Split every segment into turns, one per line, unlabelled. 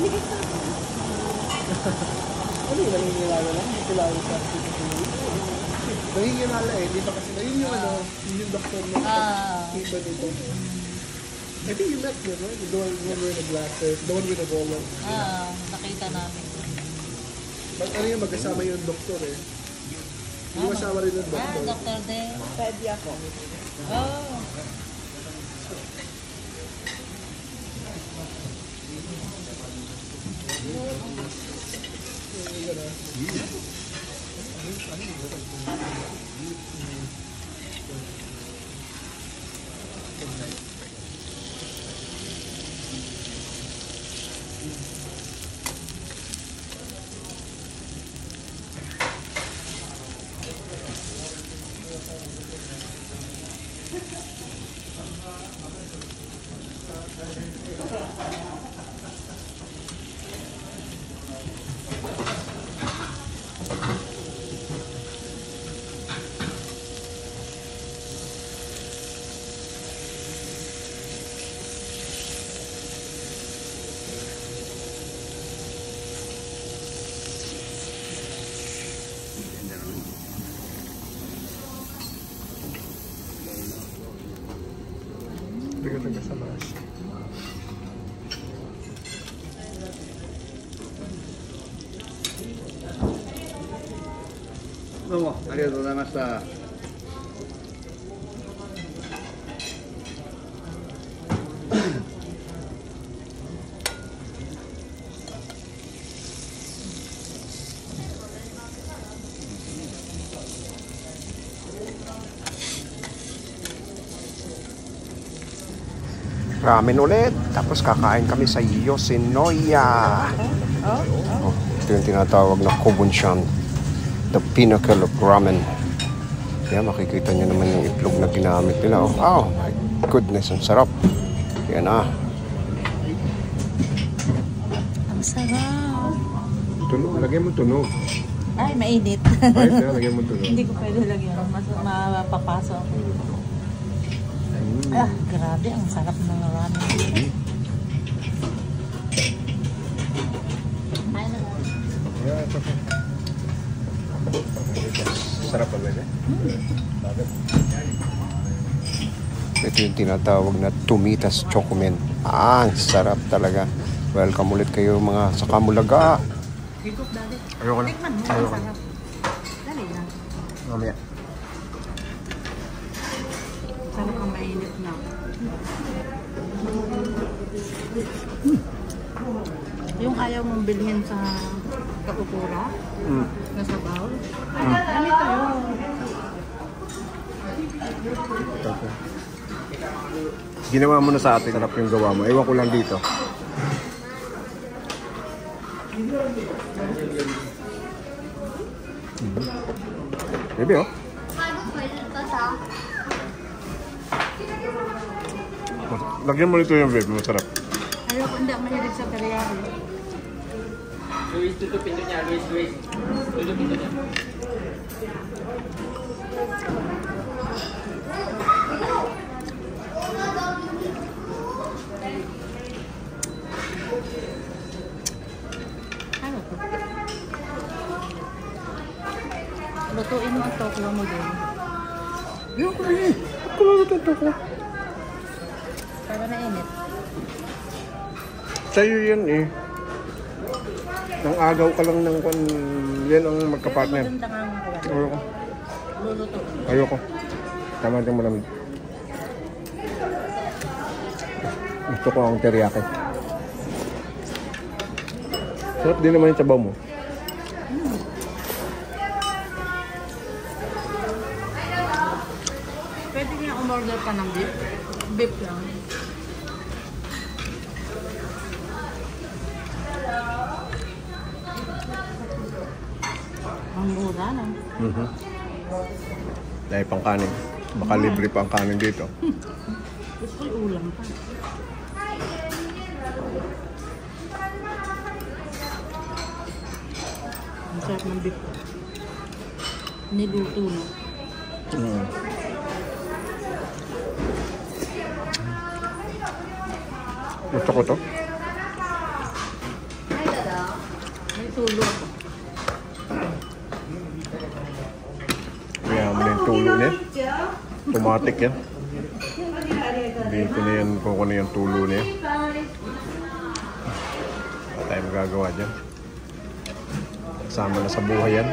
Ano yung nanginilala lang? Hindi kilala sa nanginilala eh. Di ba kasi na yun yung ano, yun yung doktor mo. Kita dito. I think you met him, right? The one wearing the glasses, the one with the bowler.
Nakita namin.
But ano yung magkasama yung doktor eh? Hindi masama rin yung doktor.
Doktor din.
Pwede ako.
Taga sa mas.
Domo, arigatou gozaimashita.
Ramen ulit. Tapos kakain kami sa Yoshinoya. Ito yung tinatawag na Kobunshan. The pinnacle of ramen. Kaya makikita nyo naman yung itlog na ginamit nila. Oh my goodness, ang sarap. Yan ah.
Ang sarap.
Tunog, lagyan mo tunog.
Ay, mainit.
Ay, lagyan mo tunog.
Hindi ko pwede lagyan. Mas mapapasok. Grabe, ang sarap ng ramen.
Yeah, it's okay. Sarap pa ba yun? Ito yung tinatawag na Tumitas Chocomen. Ang sarap talaga. Welcome ulit kayo mga sa Kamulaga. Ayoko na.
Tikman mo,
Ayoko na.
sarap. Dali na.
Mamaya.
Sarap ang mainit na. Yung ayaw mong bilhin sa Kakukura, na sabaw. Ganito yun.
Ginawa mo na sa atin. Sarap yung gawa mo. Ewan ko lang dito. Bebe, oh. Lagyan mo nito yung babe, masarap.
Ayaw ko, hindi ako mahilig sa teriyaki.
Luis, tutupin doon niya. Luis. Tutupin doon niya.
Ano to? Lutuin mo ang tokwa mo doon.
Ayaw ko na eh. Ba't ko lang ito ko?
Para mainit.
Sa'yo yan eh. Nang agaw ka lang ng kung yan ang magkapartner.
Maganda nga ang kawan.
Ayoko.
Luluto.
Ayoko. Tama din malamig. Gusto ko ang teriyaki. Sarap din naman yung sabaw mo.
Pwede niya umorder ka ng beef. Beef lang. Ang mura na.
Dahil pang kanin. Baka libre pang kanin dito.
Gusto ko ulam pa. Ang sarap ng beef. Niluto na.
Gusto ko to.
tulo ako.
Kaya mo na yung tulo niya. Automatic yan. Hindi ko na yan kung ano yung tulo niya. Wala tayong magagawa dyan. Kasama na sa buhay yan.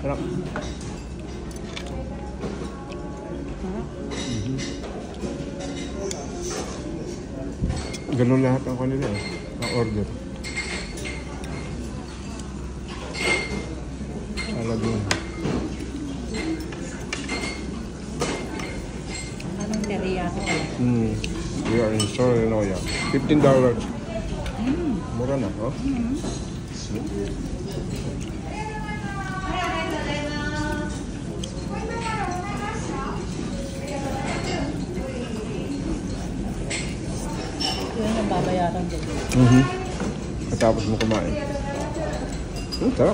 Sarap. Ganun lahat ang kanila eh. Ang order. Salad yun.
Anong teriyaki pala?
We are in Sorinoya. $15. Mura na, oh?
Yun ang babayaran din.
Katapos mo kumain. Sarap.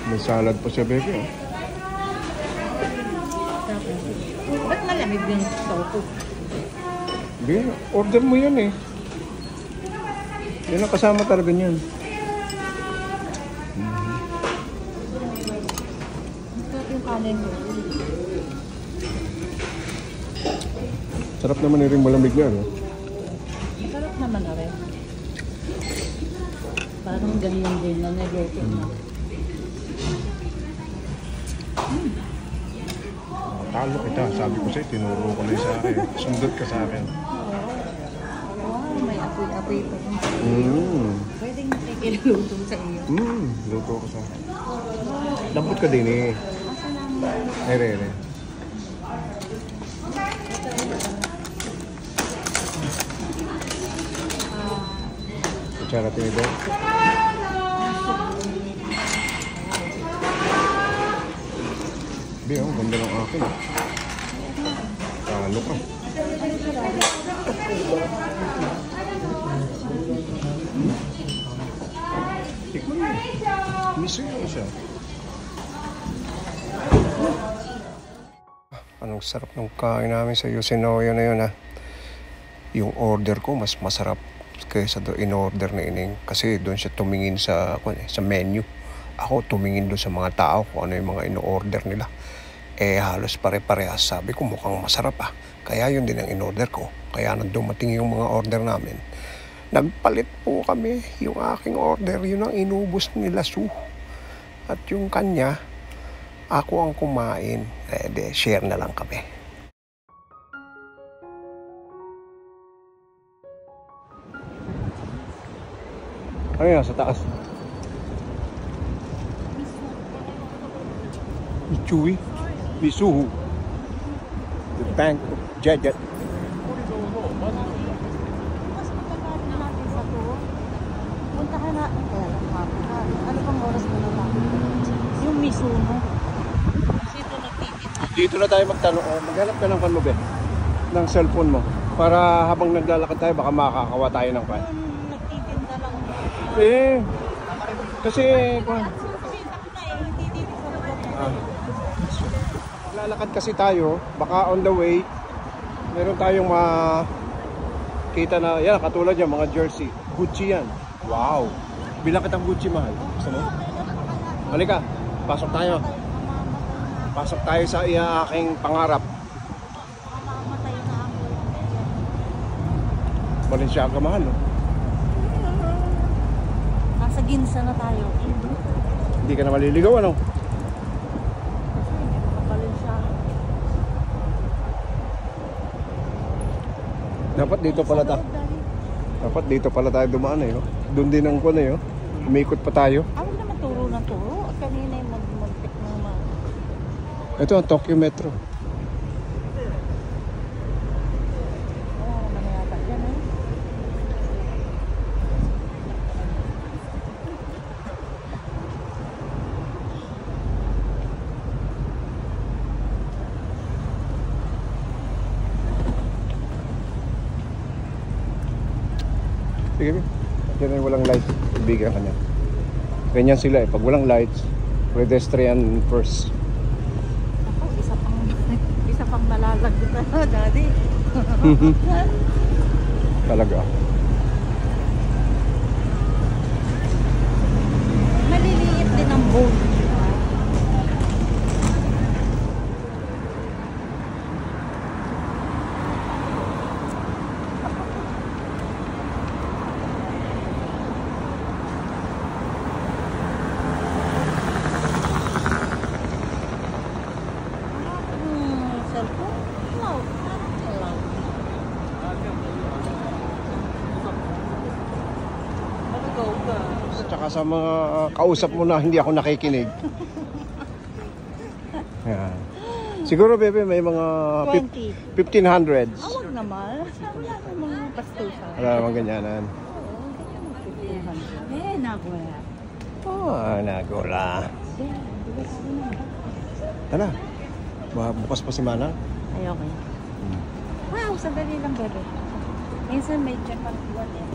May salad pa siya, baby. Oh.
Tapos, ba't malamig yung tofu?
Hindi, order mo yan eh. Yan ang kasama talaga niyan.
Masarap yung kanin mo.
Sarap naman rin malamig na, no?
Masarap naman na rin. Parang ganyan din na nagluto na.
Talo kita. Sabi ko sa'yo, tinuro ko na sa akin. Sundot ka sa akin.
Wow, may apoy-apoy pa rin. Pwedeng ikiluto sa iyo.
Luto ko sa akin. Lambot ka din eh.
Asa lang?
Ere. Kutsara tinidor. Bi, ang ganda ng akin. Talo ka. Tikman mo. Miso yun siya. Anong sarap ng kain namin sa Yoshinoya na yun, ha. Yung order ko mas masarap kaysa in-order na ining. Kasi doon siya tumingin sa menu. Ako tumingin doon sa mga tao kung ano yung mga in-order nila. Eh halos pare-parehas. Sabi ko mukhang masarap ah. Kaya yun din ang in-order ko. Kaya nang dumating yung mga order namin, nagpalit po kami. Yung aking order, yun ang inubos nila Su. At yung kanya, ako ang kumain. Share na lang kami. Ano yan sa taas? Chewy, Misuhu, the Bank of Jejet.
Puntahan na. Ano pang oras mo na lang? Yung Mizuno. Dito nagtitinda.
Dito na tayo magtanong. Maghanap ka ng kanlube ng cellphone mo. Para habang naglalakad tayo, baka makakawa tayo ng pan.
Nagtitinda lang.
Kasi lalakad kasi tayo, baka on the way meron tayong makita na yan, katulad yan, mga jersey, Gucci yan. Wow, bilang kitang Gucci, mahal. Gusto mo? Halika, pasok tayo sa aking pangarap. Balenciaga, mahal, no?
Nasa Ginza na tayo.
Hindi ka na maliligaw, ano? Dapat dito pala tayo dumaan eh. Doon din ang kuwan eh. Umikot pa tayo.
Huwag naman turo ng turo. At kanina yung mag-pick ng mga...
Ito ang Tokyo Metro.
Wala naman yata dyan eh.
Sige, yan ay walang lights. Bigyan ka niya. Ganyan sila eh. Pag walang lights, pedestrian first.
Ako, isa pang malalagit na, Daddy.
Talaga.
Maliliit din ang boat. Cellphone? No, not allowed. Go ka.
Tsaka sa mga kausap mo na hindi ako nakikinig. Yan. Siguro, bebe, may mga 1500s.
Awag naman. Wala namang bastusan.
Wala namang ganyanan.
Eh, nagwala.
Nagola. Tara. Bukas pa si Manang.
Ayoko. Wow, sandali lang, bebe. Minsan may check ang buwan eh.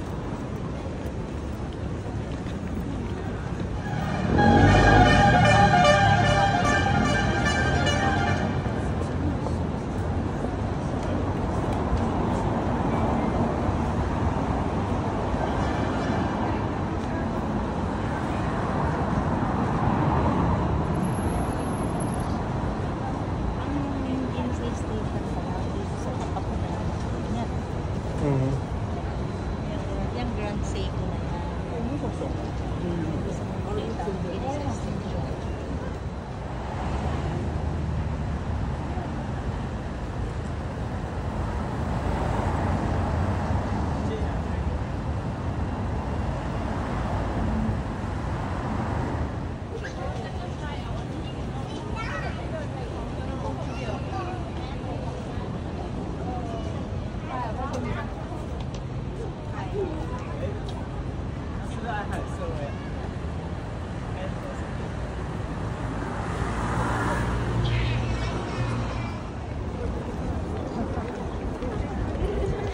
Yung Grand Seiko na yan. Gusto mo makita ang GNC station.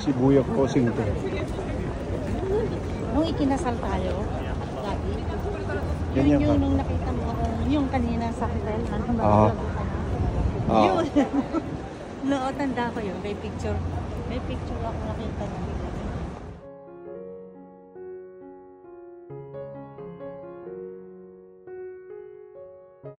Sibuyas ko sinto.
Nung ikinasal tayo, lagi,
Ganyan
yun
ka.
yung nakita mo, yung kanina sa hotel, ano ba?
Oo. Oo.
Yun. No, tanda ko yun. May picture ako nakita na.